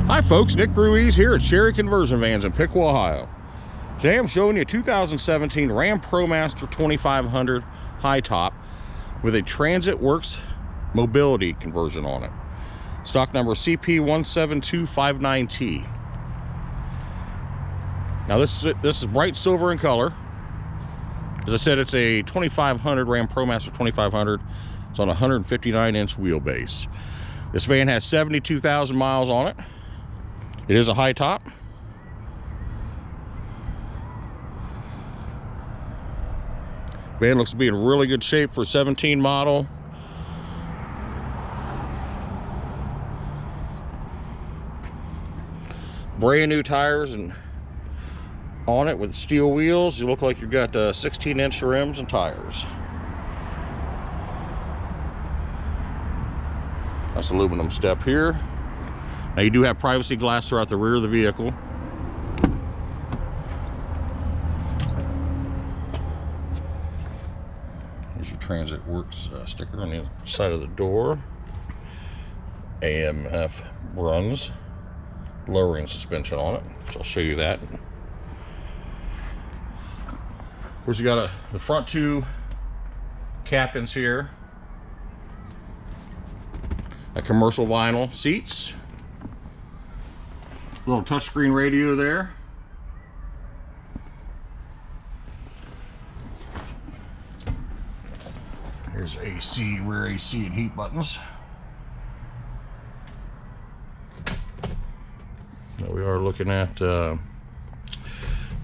Hi folks, Nick Ruiz here at Sherry Conversion Vans in Piqua, Ohio. Today I'm showing you a 2017 Ram ProMaster 2500 high top with a Transit Works mobility conversion on it. Stock number CP17259T. Now this is bright silver in color. As I said, it's a 2500 Ram ProMaster 2500. It's on a 159-inch wheelbase. This van has 72,000 miles on it. It is a high top. Van looks to be in really good shape for a 17 model. Brand new tires and on it with steel wheels. You look like you've got 16-inch rims and tires. That's aluminum step here. Now you do have privacy glass throughout the rear of the vehicle. Here's your Transit Works sticker on the side of the door. AMF runs, lowering suspension on it, so I'll show you that. Of course, you got the front two captains here. Commercial vinyl seats. Little touchscreen radio there. Here's AC, rear AC and heat buttons. Now we are looking at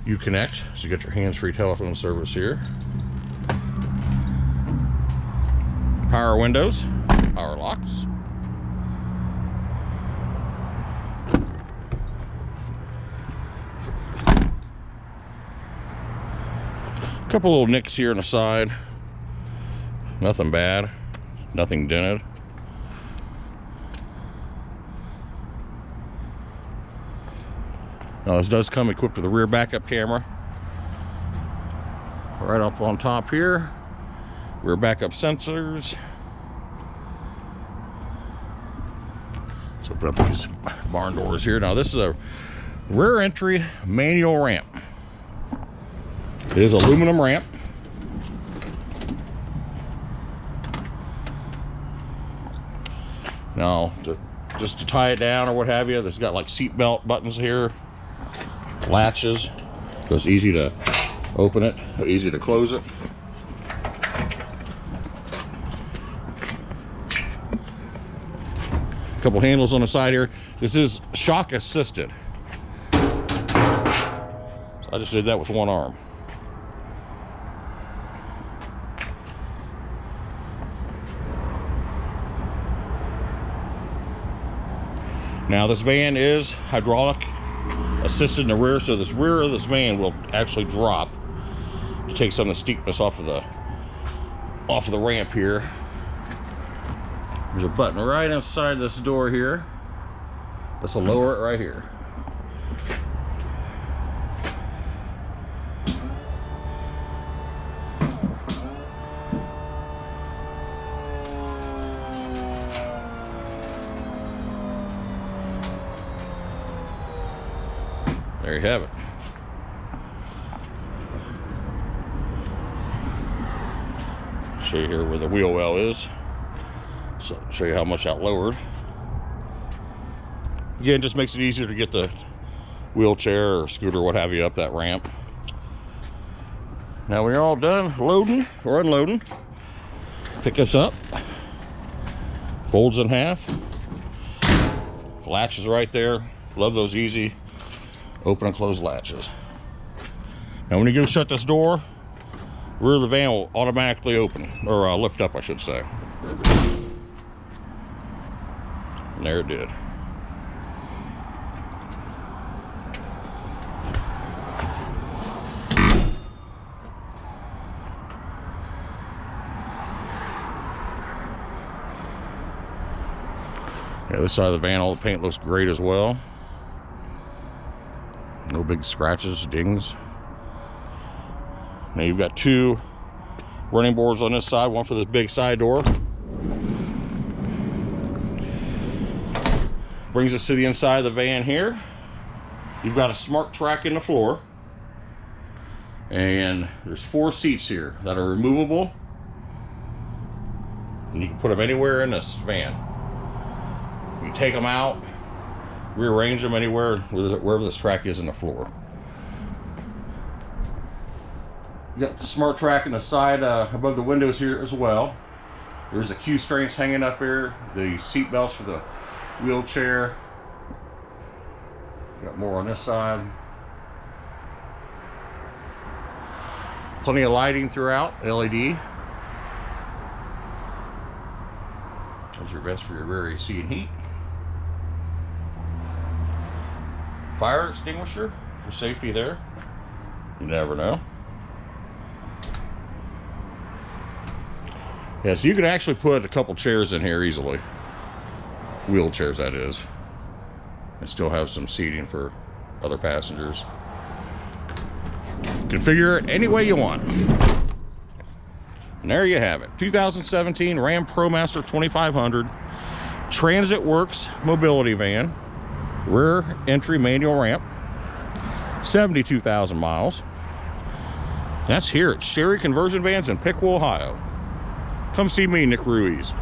Uconnect, so you got your hands-free telephone service here. Power windows, power locks. Couple little nicks here on the side. Nothing bad, nothing dented. Now this does come equipped with a rear backup camera. Right up on top here. Rear backup sensors. Let's open up these barn doors here. Now this is a rear entry manual ramp. It is aluminum ramp. Now, just to tie it down or what have you, there's got like seat belt buttons here, latches, so it's easy to open it, easy to close it. A couple handles on the side here. This is shock assisted. So I just did that with one arm. Now this van is hydraulic assisted in the rear, so this rear of this van will actually drop to take some of the steepness off of the ramp here. There's a button right inside this door here. This will lower it right here. There you have it. Show you here where the wheel well is. So show you how much that lowered. Again, just makes it easier to get the wheelchair or scooter, what have you, up that ramp. Now we're all done loading or unloading. Pick this up. Folds in half. Latches right there. Love those easy open and close latches. Now when you go shut this door, the rear of the van will automatically open, or lift up I should say. And there it did. Yeah, this side of the van, all the paint looks great as well. No big scratches, dings. Now you've got two running boards on this side, one for this big side door. Brings us to the inside of the van here. You've got a smart track in the floor. And there's 4 seats here that are removable. And you can put them anywhere in this van. You can take them out, rearrange them anywhere, wherever this track is in the floor. You got the smart track on the side above the windows here as well. There's the Q strings hanging up here, the seat belts for the wheelchair. Got more on this side. Plenty of lighting throughout, LED. There's your vest for your rear AC and heat. Fire extinguisher for safety there. You never know. Yeah, so you can actually put a couple chairs in here easily. Wheelchairs, that is. And still have some seating for other passengers. Configure it any way you want. And there you have it. 2017 Ram ProMaster 2500 Transit Works mobility van. Rear entry manual ramp. 72,000 miles. That's here at Sherry Conversion Vans in Piqua, Ohio. Come see me, Nick Ruiz.